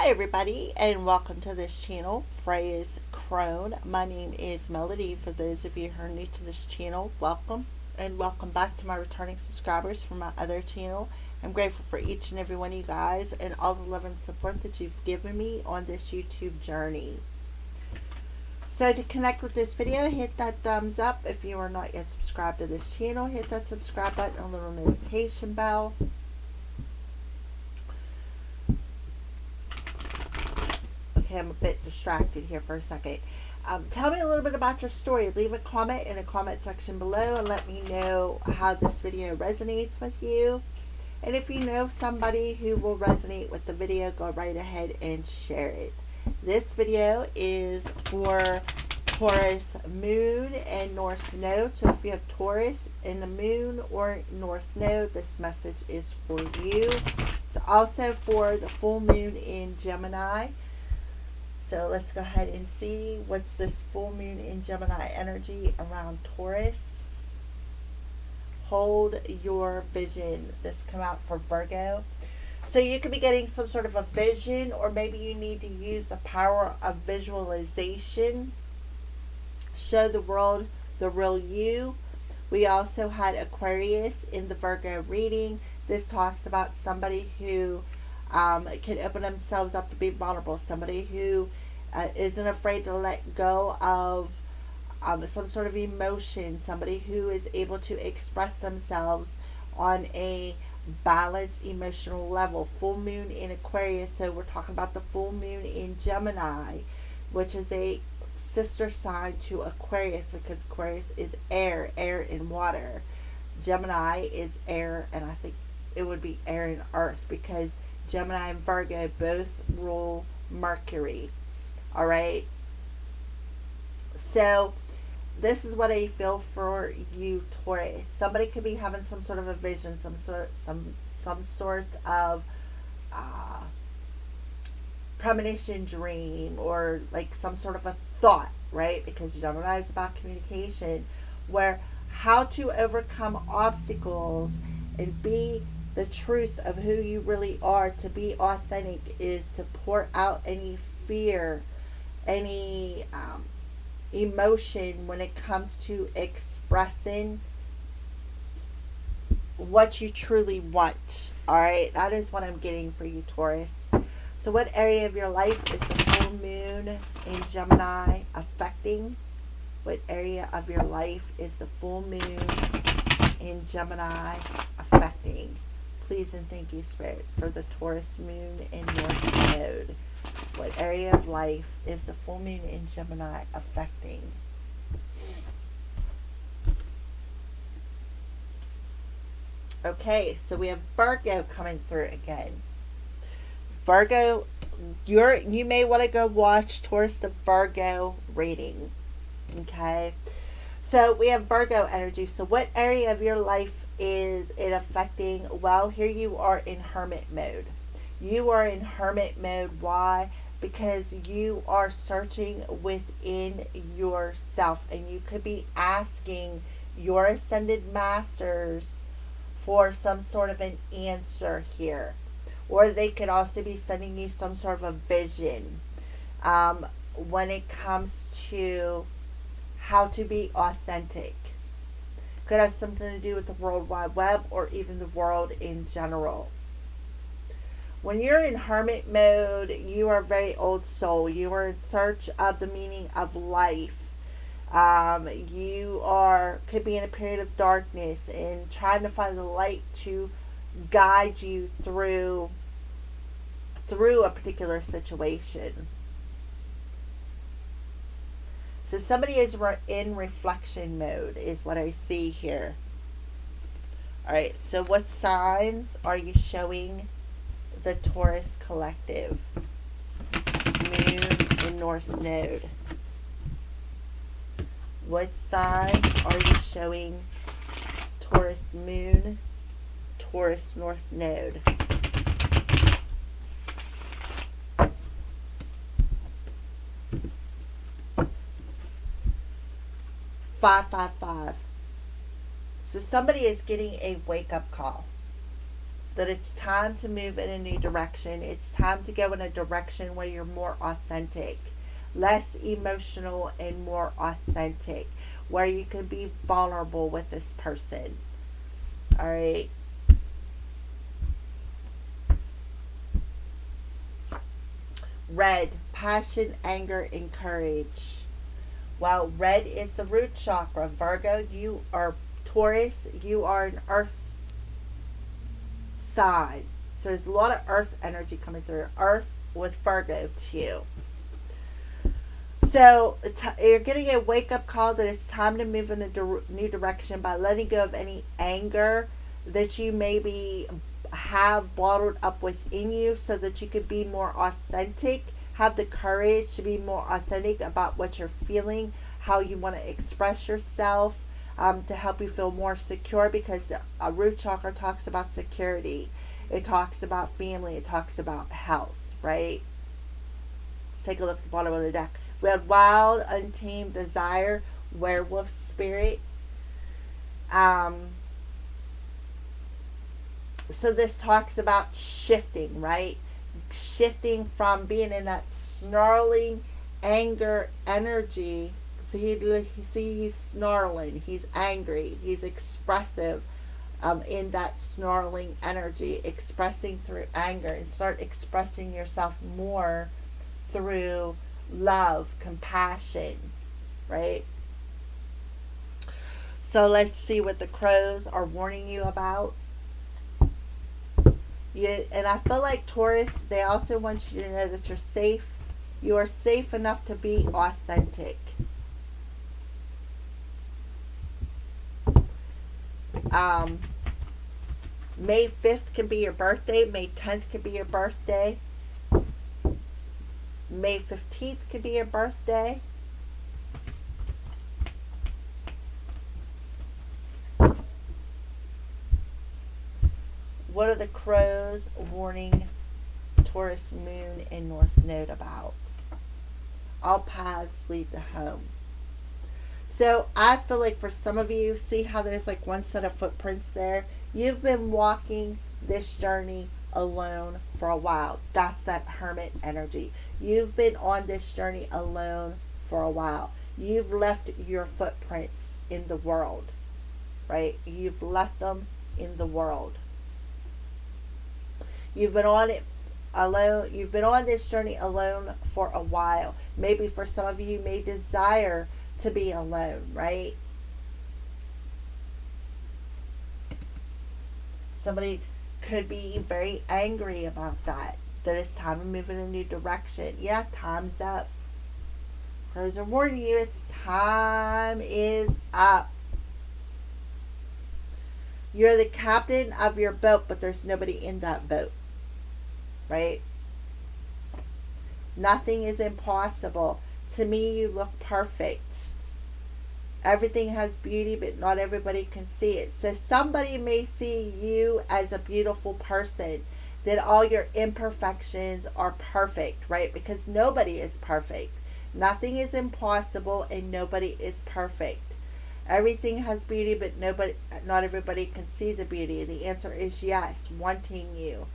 Hi everybody and welcome to this channel, Freya's Crone. My name is Melody. For those of you who are new to this channel, welcome and welcome back to my returning subscribers from my other channel. I'm grateful for each and every one of you guys and all the love and support that you've given me on this YouTube journey. So to connect with this video, hit that thumbs up. If you are not yet subscribed to this channel, hit that subscribe button on the little notification bell. Okay, I'm a bit distracted here for a second. Tell me a little bit about your story. Leave a comment in the comment section below and let me know how this video resonates with you. And if you know somebody who will resonate with the video, go right ahead and share it. This video is for Taurus Moon and North Node. So if you have Taurus in the Moon or North Node, this message is for you. It's also for the full moon in Gemini. So let's go ahead and see what's this full moon in Gemini energy around Taurus. Hold your vision. This come out for Virgo. So you could be getting some sort of a vision, or maybe you need to use the power of visualization. Show the world the real you. We also had Aquarius in the Virgo reading. This talks about somebody who can open themselves up to be vulnerable. Somebody who isn't afraid to let go of some sort of emotion. Somebody who is able to express themselves on a balanced emotional level. Full moon in Aquarius. So we're talking about the full moon in Gemini, which is a sister sign to Aquarius, because Aquarius is air and water. Gemini is air, and I think it would be air and earth, because Gemini and Virgo both rule Mercury. Alright? So, this is what I feel for you, Taurus. Somebody could be having some sort of a vision, some sort of premonition dream, or like some sort of a thought, right? Because Gemini is about communication, where how to overcome obstacles and be the truth of who you really are. To be authentic is to pour out any fear, any emotion when it comes to expressing what you truly want. Alright, that is what I'm getting for you, Taurus. So what area of your life is the full moon in Gemini affecting? What area of your life is the full moon in Gemini affecting? Please and thank you, Spirit, for the Taurus moon in North Node. What area of life is the full moon in Gemini affecting? Okay, so we have Virgo coming through again. Virgo, you may want to go watch Taurus the Virgo reading. Okay, so we have Virgo energy. So what area of your life is it affecting? Well, here you are in hermit mode. You are in hermit mode. Why? Because you are searching within yourself, and you could be asking your ascended masters for some sort of an answer here. Or they could also be sending you some sort of a vision when it comes to how to be authentic. Could have something to do with the World Wide Web, or even the world in general. When you're in hermit mode, you are very old soul. You are in search of the meaning of life. You could be in a period of darkness and trying to find the light to guide you through a particular situation. So somebody is in reflection mode is what I see here. Alright, so what signs are you showing the Taurus collective? Moon in North Node. What signs are you showing Taurus Moon, Taurus North Node? Five, 5, 5. So somebody is getting a wake-up call. that it's time to move in a new direction. It's time to go in a direction where you're more authentic, less emotional and more authentic, where you can be vulnerable with this person. All right. Red, passion, anger, and courage. Well, red is the root chakra. Virgo, you are Taurus, you are an earth side. So there's a lot of earth energy coming through. Earth with Virgo too. So you're getting a wake up call that it's time to move in a new direction by letting go of any anger that you maybe have bottled up within you, so that you could be more authentic, have the courage to be more authentic about what you're feeling, how you want to express yourself, to help you feel more secure, because the root chakra talks about security. It talks about family. It talks about health, right? Let's take a look at the bottom of the deck. We had wild, untamed desire, werewolf spirit. So this talks about shifting, right? Shifting from being in that snarling anger energy. See, he's snarling. He's angry. He's expressive in that snarling energy, expressing through anger, and start expressing yourself more through love, compassion, right? So let's see what the crows are warning you about. And I feel like Taurus, they also want you to know that you're safe. You are safe enough to be authentic. May 5th can be your birthday. May 10th can be your birthday. May 15th could be your birthday. What are the crows warning Taurus moon and north node about? All paths lead to home. So I feel like for some of you, see how there's like one set of footprints there? You've been walking this journey alone for a while. That's that hermit energy. You've been on this journey alone for a while. You've left your footprints in the world, right? You've left them in the world. You've been on it alone. You've been on this journey alone for a while. Maybe for some of you, you may desire to be alone, right? Somebody could be very angry about that it's time to move in a new direction. Yeah, time's up. Crows are warning you, it's time is up. You're the captain of your boat, but there's nobody in that boat, right? Nothing is impossible. To me, you look perfect. Everything has beauty, but not everybody can see it. So somebody may see you as a beautiful person, that all your imperfections are perfect, right? Because nobody is perfect. Nothing is impossible and nobody is perfect. Everything has beauty, but not everybody can see the beauty. The answer is yes, wanting you.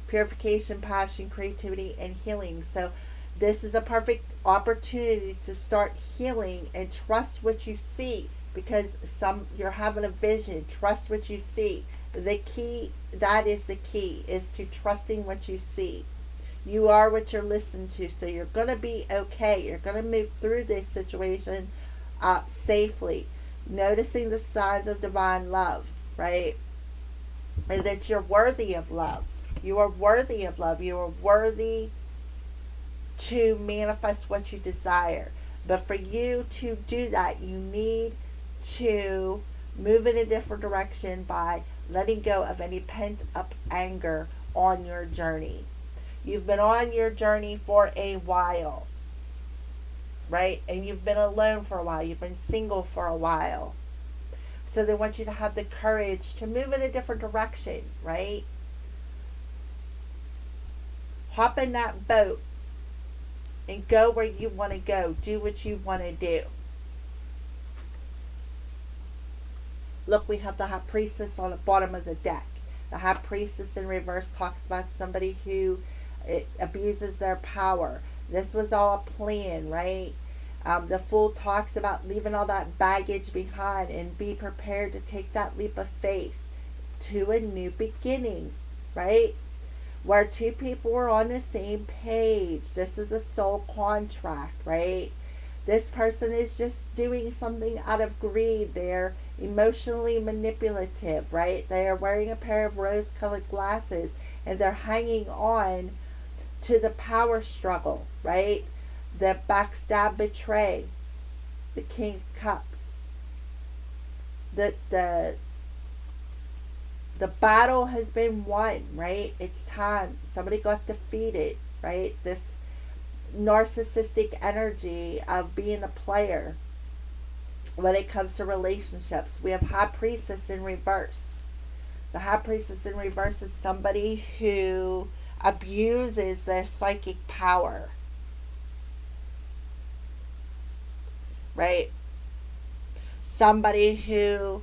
Purification, passion, creativity, and healing. So this is a perfect opportunity to start healing and trust what you see, because you're having a vision. Trust what you see. The key, that is the key, is to trusting what you see. You are what you're listening to, so you're going to be okay. You're going to move through this situation safely. Noticing the signs of divine love, right? And that you're worthy of love. You are worthy of love. You are worthy to manifest what you desire. But for you to do that, you need to move in a different direction by letting go of any pent up anger on your journey. You've been on your journey for a while, right? And you've been alone for a while. You've been single for a while. So they want you to have the courage to move in a different direction, right? Hop in that boat and go where you want to go. Do what you want to do. Look, we have the High Priestess on the bottom of the deck. The High Priestess in reverse talks about somebody who abuses their power. This was all a plan, right? The Fool talks about leaving all that baggage behind and be prepared to take that leap of faith to a new beginning, right? Where two people were on the same page. This is a soul contract, right? This person is just doing something out of greed. They're emotionally manipulative, right? They are wearing a pair of rose colored glasses and they're hanging on to the power struggle, right? The backstab betray, the King of Cups. The battle has been won, right? It's time. Somebody got defeated, right? This narcissistic energy of being a player when it comes to relationships. We have High Priestess in reverse. The High Priestess in reverse is somebody who abuses their psychic power, right? Somebody who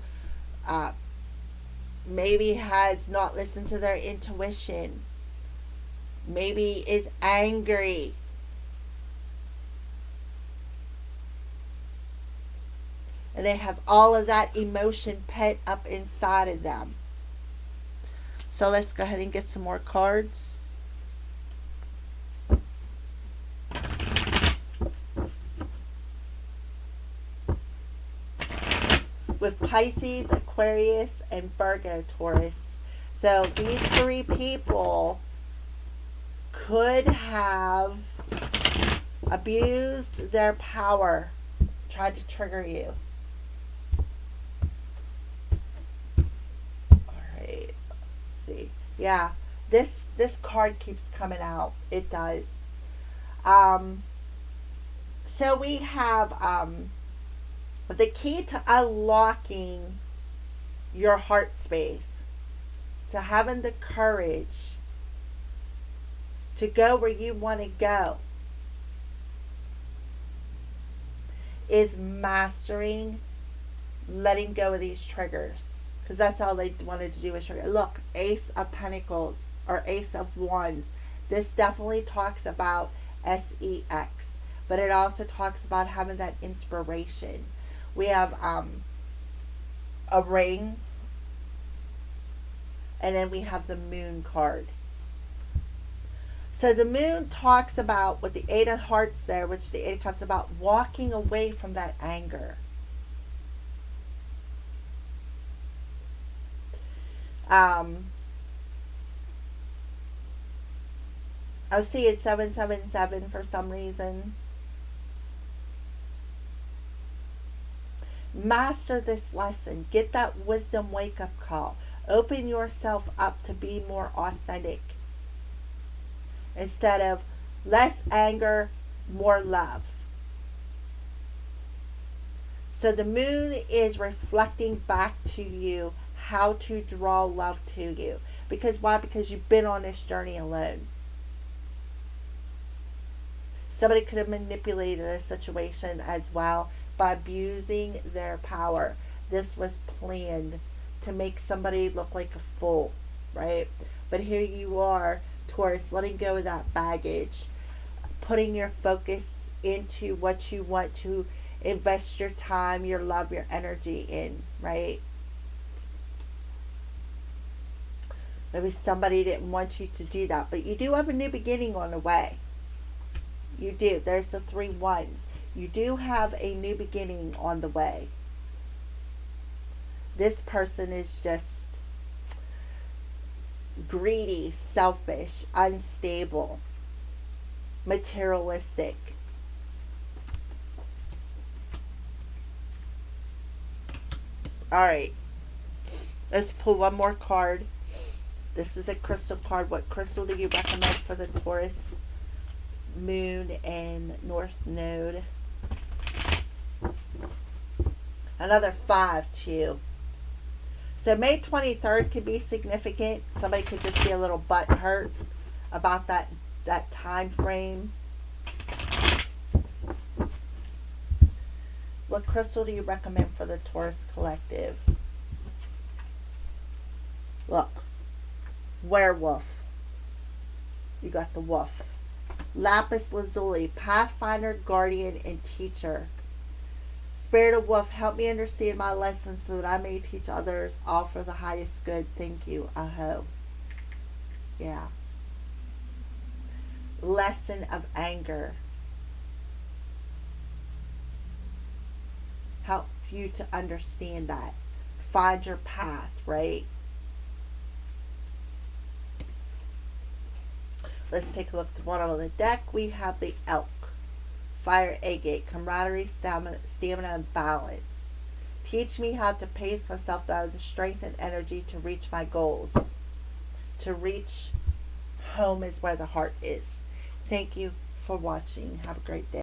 maybe has not listened to their intuition, maybe is angry, and they have all of that emotion pent up inside of them. So let's go ahead and get some more cards. With Pisces, Aquarius, and Virgo, Taurus. So these three people could have abused their power, tried to trigger you. Alright, let's see. Yeah, this card keeps coming out. It does. So we have the key to unlocking your heart space, to having the courage to go where you want to go, is mastering letting go of these triggers. Because that's all they wanted to do is trigger. Look, Ace of Pentacles or Ace of Wands. This definitely talks about sex, but it also talks about having that inspiration. We have a ring, and then we have the Moon card. So the Moon talks about, with the Eight of Hearts there, which the Eight of Cups, about walking away from that anger. I was seeing 777 for some reason. Master this lesson. Get that wisdom wake-up call. Open yourself up to be more authentic. Instead of less anger, more love. So the Moon is reflecting back to you how to draw love to you. Because why? Because you've been on this journey alone. Somebody could have manipulated a situation as well by abusing their power. This was planned to make somebody look like a fool, right? But here you are, Taurus, letting go of that baggage, putting your focus into what you want to invest your time, your love, your energy in, right? Maybe somebody didn't want you to do that, but you do have a new beginning on the way. You do. There's the 3 wands. You do have a new beginning on the way. This person is just greedy, selfish, unstable, materialistic. Alright. Let's pull one more card. This is a crystal card. What crystal do you recommend for the Taurus, Moon, and North Node? Another 5 too. So May 23rd could be significant. Somebody could just be a little butthurt about that time frame. What crystal do you recommend for the Taurus collective? Look, Werewolf. You got the wolf. Lapis lazuli, pathfinder, guardian, and teacher. Spirit of wolf, help me understand my lessons so that I may teach others, all for the highest good. Thank you. Aho. Yeah. Lesson of anger. Help you to understand that. Find your path, right? Let's take a look at the bottom of the deck. We have the elk. Fire agate, camaraderie, stamina, and balance. Teach me how to pace myself that I have the strength and energy to reach my goals. To reach home is where the heart is. Thank you for watching. Have a great day.